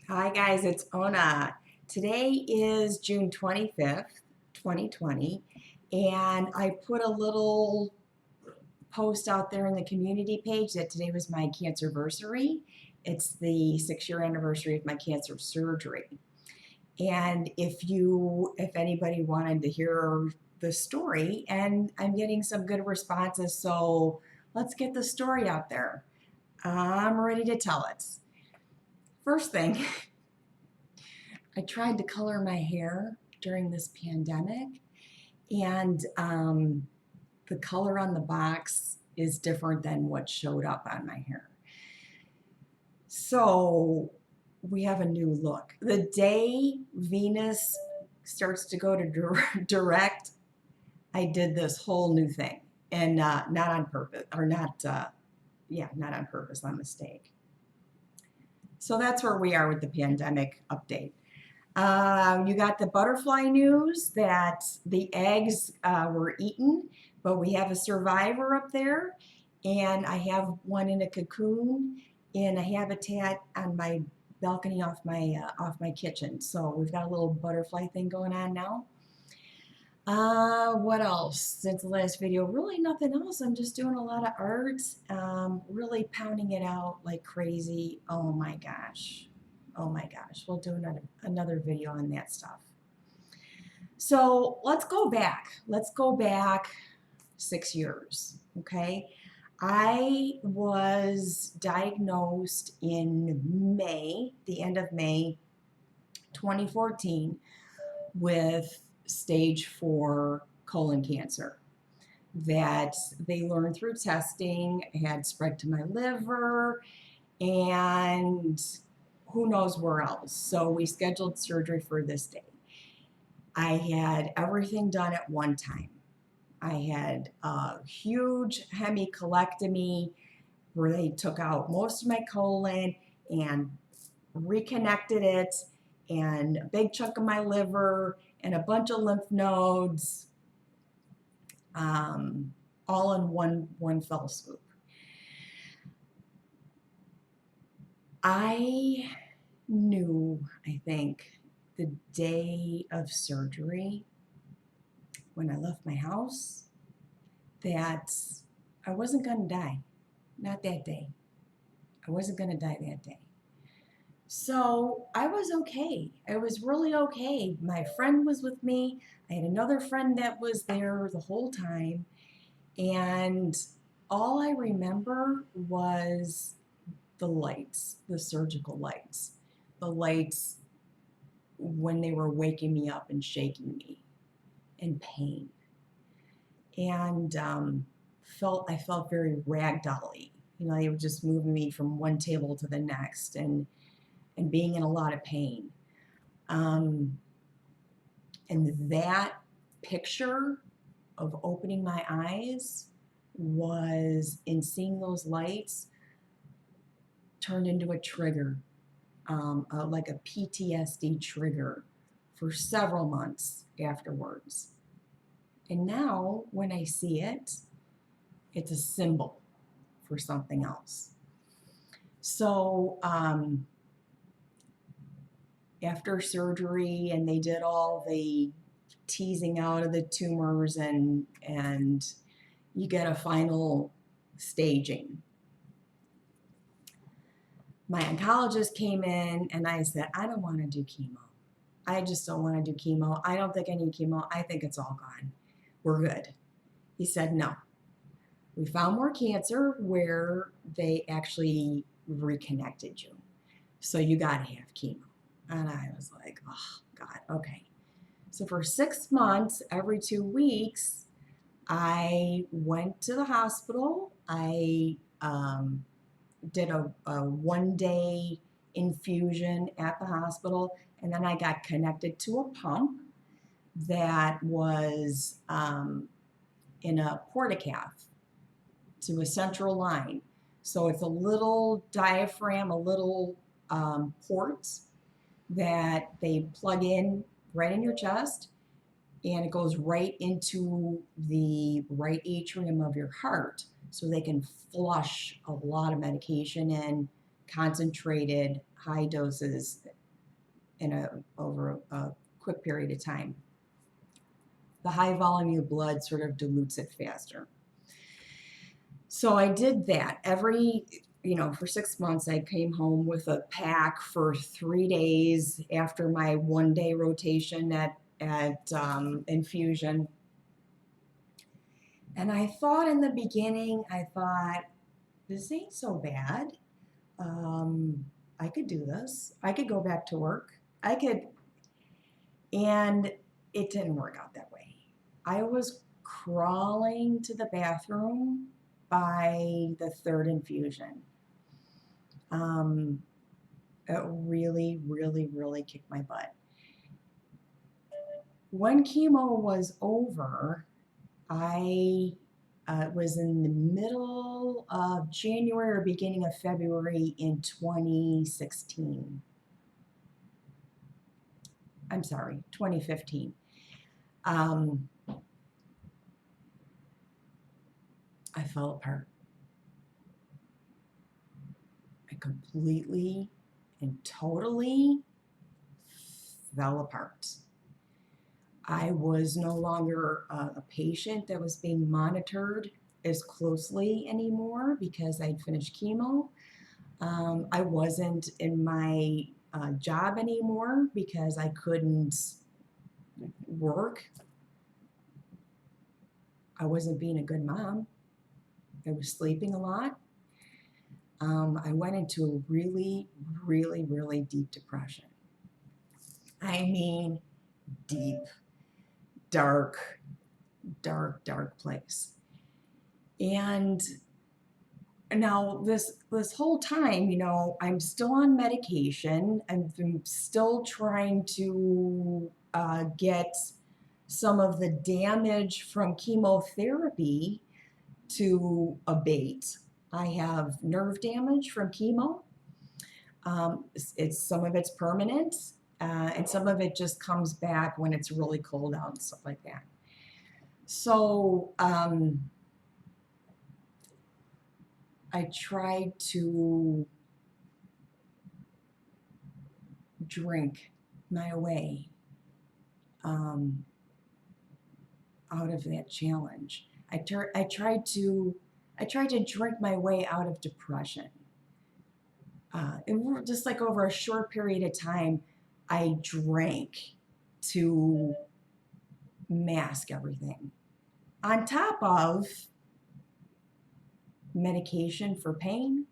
Hi guys, it's Ona. Today is June 25th, 2020, and I put a little post out there in the community page that today was my cancerversary. It's the 6-year anniversary of my cancer surgery. And if anybody wanted to hear the story, and I'm getting some good responses, so let's get the story out there. I'm ready to tell it. First thing, I tried to color my hair during this pandemic, and the color on the box is different than what showed up on my hair. So we have a new look. The day Venus starts to go to direct, I did this whole new thing, and not on purpose, or not, not on purpose, on mistake. So that's where we are with the pandemic update. You got the butterfly news that the eggs were eaten, but we have a survivor up there, and I have one in a cocoon in a habitat on my balcony off my kitchen. So we've got a little butterfly thing going on now. What else? Since the last video, really nothing else. I'm just doing a lot of art, really pounding it out like crazy. Oh my gosh. Oh my gosh. We'll do another video on that stuff. So let's go back. Let's go back 6 years. Okay. I was diagnosed in May, the end of May 2014, with stage 4 colon cancer that they learned through testing had spread to my liver and who knows where else. So we scheduled surgery for this day. I had everything done at one time. I had a huge hemicolectomy where they took out most of my colon and reconnected it, and a big chunk of my liver and a bunch of lymph nodes, all in one fell swoop. I knew, I think, the day of surgery when I left my house that I wasn't going to die. Not that day. I wasn't going to die that day. So I was okay. I was really okay. My friend was with me. I had another friend that was there the whole time. And all I remember was the lights, the surgical lights, the lights when they were waking me up and shaking me in pain. And I felt very ragdolly. You know, they were just moving me from one table to the next and being in a lot of pain. And that picture of opening my eyes was, in seeing those lights, turned into a trigger, like a PTSD trigger for several months afterwards. And now when I see it, it's a symbol for something else. So after surgery, and they did all the teasing out of the tumors, and you get a final staging. My oncologist came in and I said, I don't want to do chemo. I just don't want to do chemo. I don't think I need chemo. I think it's all gone. We're good. He said, no. We found more cancer where they actually reconnected you. So you got to have chemo. And I was like, oh, God, okay. So for 6 months, every 2 weeks, I went to the hospital. I did a 1-day infusion at the hospital, and then I got connected to a pump that was in a portacath to a central line. So it's a little diaphragm, a little port that they plug in right in your chest, and it goes right into the right atrium of your heart, so they can flush a lot of medication in, concentrated high doses over a quick period of time. The high volume of blood sort of dilutes it faster. So I did that for 6 months. I came home with a pack for 3 days after my 1-day rotation at infusion. And I thought in the beginning, this ain't so bad. I could do this. I could go back to work. And it didn't work out that way. I was crawling to the bathroom by the 3rd infusion. It really, really, really kicked my butt. When chemo was over, I was in the middle of January or beginning of February in 2016. I'm sorry, 2015. I fell apart. I completely and totally fell apart. I was no longer a patient that was being monitored as closely anymore because I'd finished chemo. I wasn't in my job anymore because I couldn't work. I wasn't being a good mom. I was sleeping a lot. I went into a really, really, really deep depression. I mean, deep, dark, dark, dark place. And now this whole time, I'm still on medication. I'm still trying to get some of the damage from chemotherapy to abate. I have nerve damage from chemo. Some of it's permanent, and some of it just comes back when it's really cold out and stuff like that. So I tried to drink my way out of that challenge. I tried to drink my way out of depression. And just like over a short period of time, I drank to mask everything. On top of medication for pain,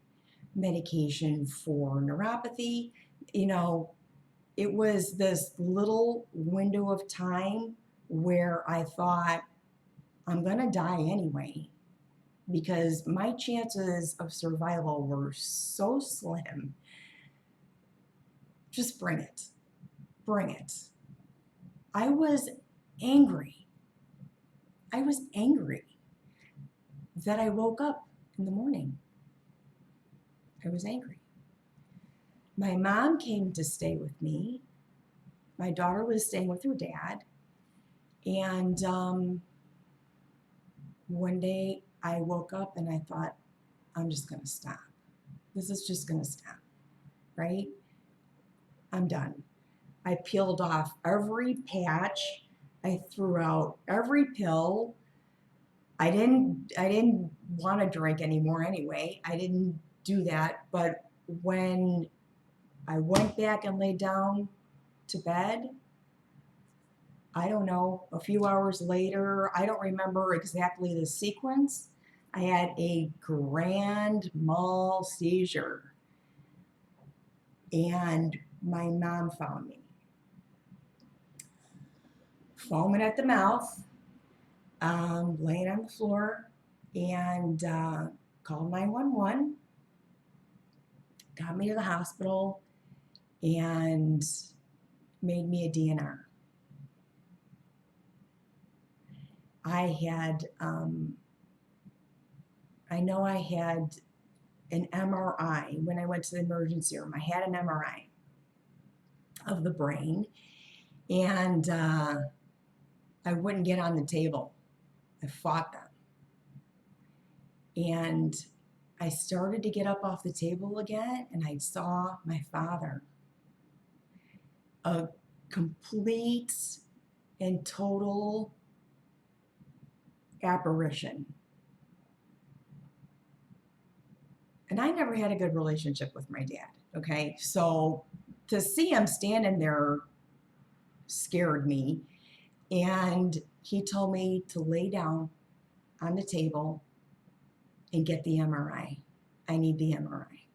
medication for neuropathy, it was this little window of time where I thought, I'm going to die anyway, because my chances of survival were so slim. Just bring it. Bring it. I was angry. I was angry that I woke up in the morning. I was angry. My mom came to stay with me. My daughter was staying with her dad. And one day I woke up and I thought, I'm just going to stop. This is just going to stop, right? I'm done. I peeled off every patch. I threw out every pill. I didn't want to drink anymore anyway. I didn't do that. But when I went back and laid down to bed, I don't know, a few hours later, I don't remember exactly the sequence, I had a grand mal seizure. And my mom found me, foaming at the mouth, laying on the floor, and called 911, got me to the hospital, and made me a DNR. I know I had an MRI when I went to the emergency room. I had an MRI of the brain, and I wouldn't get on the table. I fought them. And I started to get up off the table again, and I saw my father. a complete and total apparition. And I never had a good relationship with my dad, okay? So to see him standing there scared me. And he told me to lay down on the table and get the MRI. I need the MRI.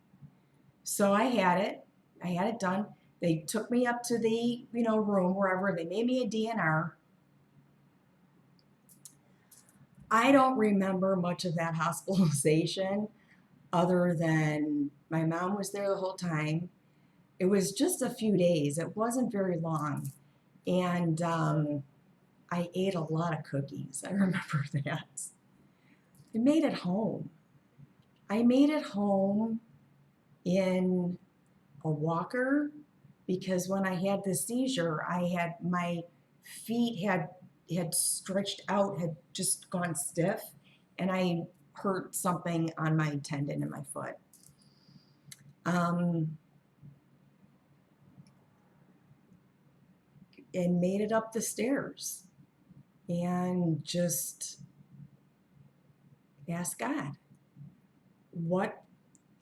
So I had it done. They took me up to the, room, wherever. They made me a DNR. I don't remember much of that hospitalization other than my mom was there the whole time. It was just a few days. It wasn't very long. And I ate a lot of cookies. I remember that. I made it home. I made it home in a walker because when I had the seizure, my feet had stretched out, had just gone stiff, and I hurt something on my tendon in my foot. And made it up the stairs and just asked God, what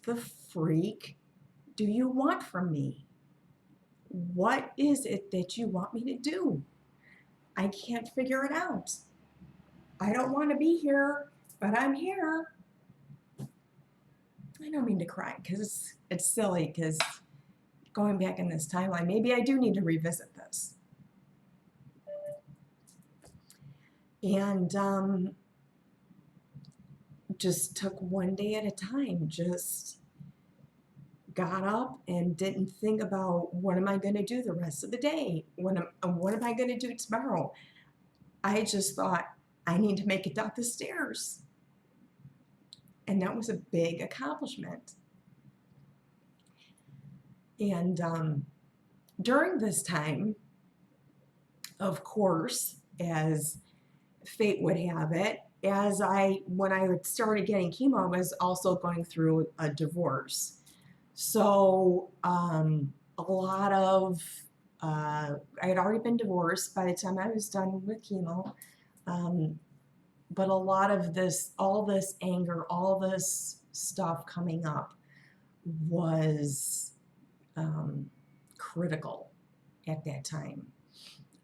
the freak do you want from me? What is it that you want me to do? I can't figure it out. I don't want to be here, but I'm here. I don't mean to cry because it's silly, because going back in this timeline, maybe I do need to revisit this. And just took one day at a time, just got up and didn't think about what am I going to do the rest of the day? What am I going to do tomorrow? I just thought, I need to make it up the stairs. And that was a big accomplishment. And during this time, of course, as fate would have it, when I started getting chemo, I was also going through a divorce. So a lot of, I had already been divorced by the time I was done with chemo. But a lot of all this anger, all this stuff coming up was critical at that time.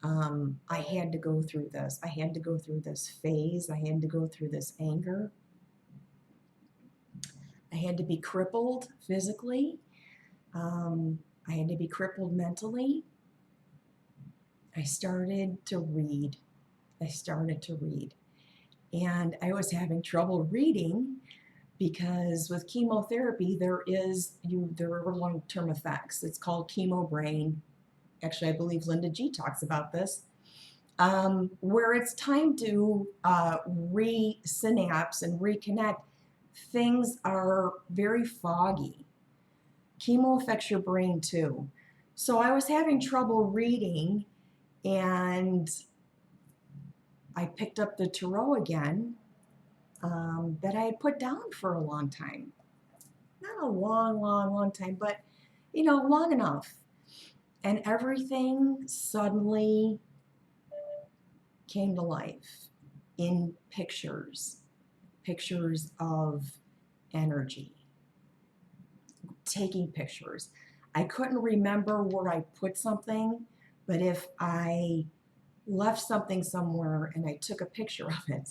I had to go through this. I had to go through this phase. I had to go through this anger. I had to be crippled physically. I had to be crippled mentally. I started to read. And I was having trouble reading because with chemotherapy, there are long-term effects. It's called chemo brain. Actually, I believe Linda G talks about this, where it's time to re-synapse and reconnect. Things are very foggy. Chemo affects your brain too. So I was having trouble reading, and I picked up the tarot again that I had put down for a long time. Not a long time, but long enough. And everything suddenly came to life in pictures of energy, taking pictures. I couldn't remember where I put something, but if I left something somewhere and I took a picture of it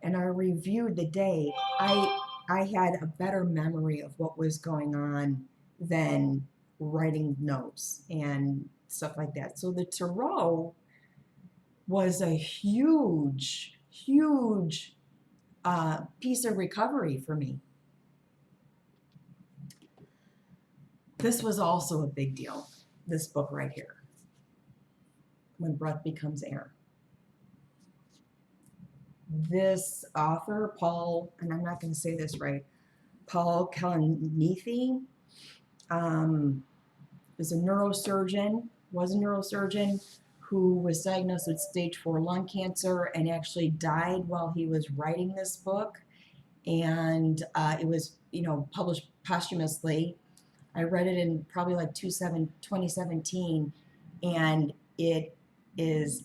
and I reviewed the day, I had a better memory of what was going on than writing notes and stuff like that. So the tarot was a huge piece of recovery for me. This was also a big deal, this book right here, When Breath Becomes Air. This author, Paul, and I'm not going to say this right, Paul Kalanithi, was a neurosurgeon who was diagnosed with stage 4 lung cancer and actually died while he was writing this book. And it was, published posthumously. I read it in probably like 2017, and it is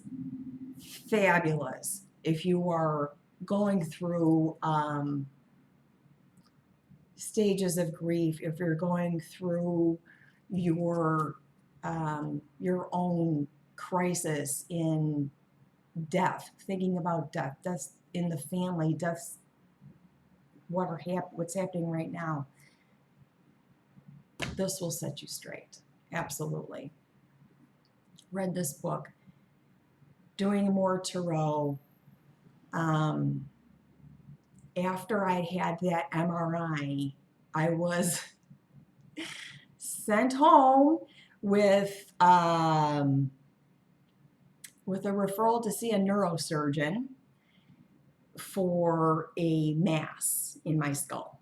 fabulous if you are going through stages of grief, if you're going through your own crisis in death, thinking about death, deaths in the family, deaths, what's happening right now. This will set you straight. Absolutely. Read this book. Doing more tarot. After I'd had that MRI, I was sent home with a referral to see a neurosurgeon for a mass in my skull,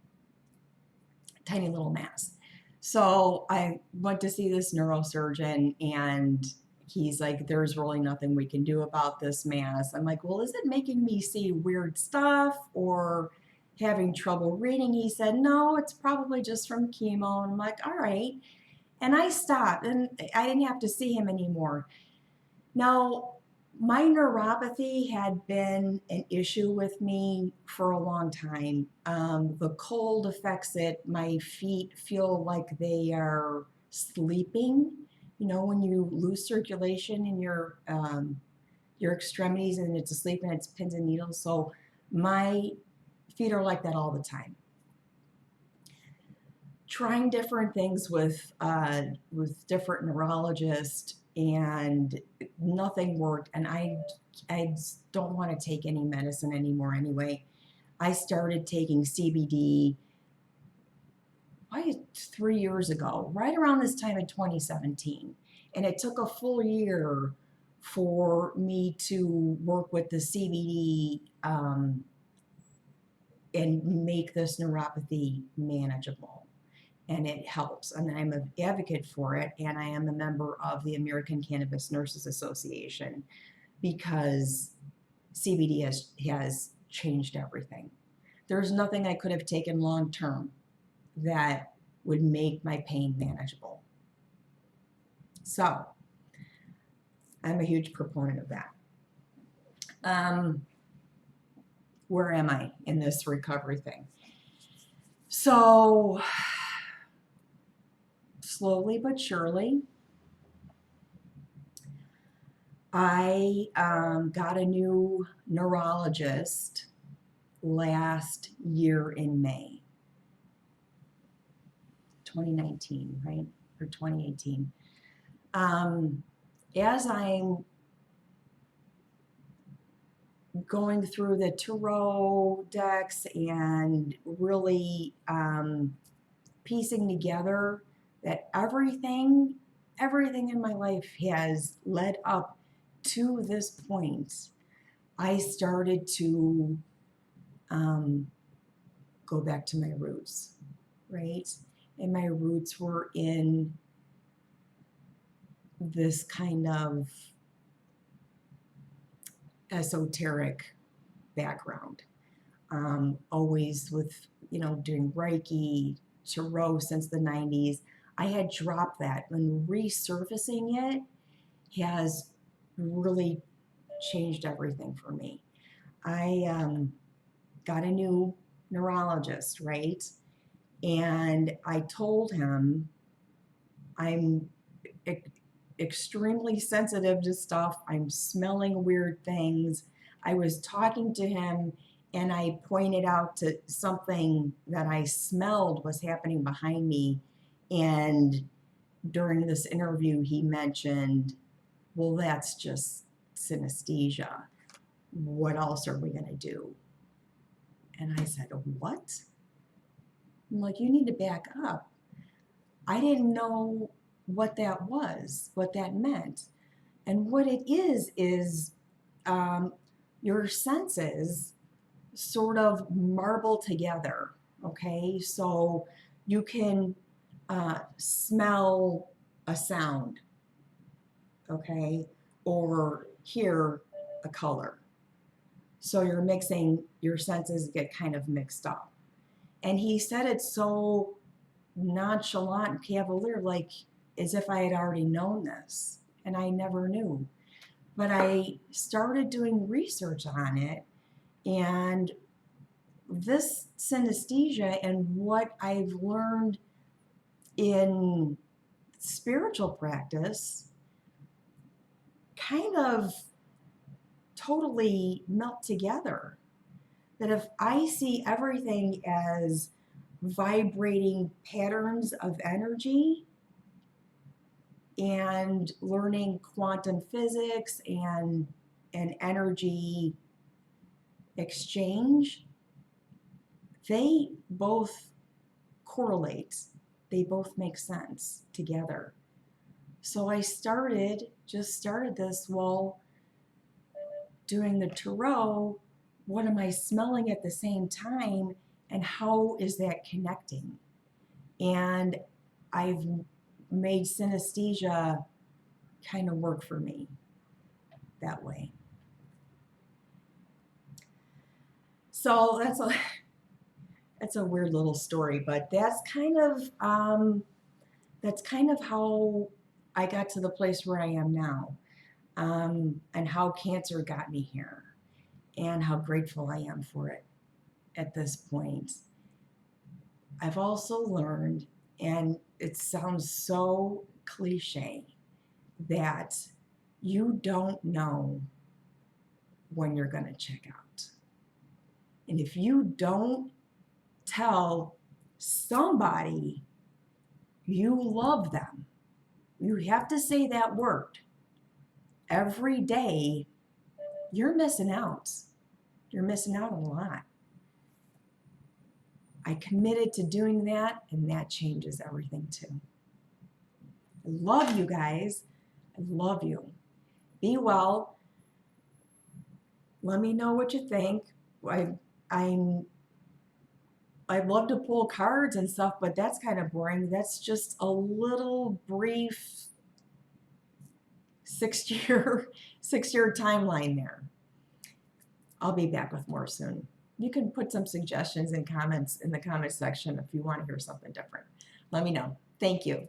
tiny little mass. So I went to see this neurosurgeon, and he's like, there's really nothing we can do about this mass. I'm like, well, is it making me see weird stuff or having trouble reading? He said, no, it's probably just from chemo. And I'm like, all right. And I stopped, and I didn't have to see him anymore. Now, my neuropathy had been an issue with me for a long time. The cold affects it. My feet feel like they are sleeping. You know, when you lose circulation in your extremities and it's asleep and it's pins and needles. So my feet are like that all the time. Trying different things with different neurologists, and nothing worked. And I don't want to take any medicine anymore anyway. I started taking CBD probably 3 years ago, right around this time in 2017. And it took a full year for me to work with the CBD and make this neuropathy manageable. And it helps. And I'm an advocate for it, and I am a member of the American Cannabis Nurses Association because CBD has changed everything. There's nothing I could have taken long term that would make my pain manageable. So I'm a huge proponent of that. Where am I in this recovery thing? So slowly but surely, I got a new neurologist last year in May, 2019, right? Or 2018. As I'm going through the tarot decks and really piecing together that everything in my life has led up to this point, I started to go back to my roots, right? And my roots were in this kind of esoteric background. Always with, doing Reiki, tarot since the 90s. I had dropped that, and resurfacing it has really changed everything for me. I got a new neurologist, right? And I told him I'm extremely sensitive to stuff. I'm smelling weird things. I was talking to him, and I pointed out to something that I smelled was happening behind me. And during this interview, he mentioned, well, that's just synesthesia. What else are we going to do? And I said, what? I'm like, you need to back up. I didn't know what that was, what that meant. And what it is your senses sort of marble together, okay? So you can smell a sound, okay? Or hear a color. So you're mixing, your senses get kind of mixed up. And he said it so nonchalant and cavalier, like as if I had already known this. and I never knew. But I started doing research on it, and this synesthesia and what I've learned in spiritual practice kind of totally melt together. That if I see everything as vibrating patterns of energy and learning quantum physics and an energy exchange, they both correlate. They both make sense together. So I just started this while doing the tarot. What am I smelling at the same time? And how is that connecting? And I've made synesthesia kind of work for me that way. So that's a weird little story, but that's kind of how I got to the place where I am now, and how cancer got me here, and how grateful I am for it at this point. I've also learned, and it sounds so cliche, that you don't know when you're going to check out. And if you don't tell somebody you love them, you have to say that word every day, you're missing out. You're missing out on a lot. I committed to doing that, and that changes everything too. I love you guys. I love you. Be well. Let me know what you think. I'd love to pull cards and stuff, but that's kind of boring. That's just a little brief 6-year timeline there. I'll be back with more soon. You can put some suggestions and comments in the comment section if you want to hear something different. Let me know. Thank you.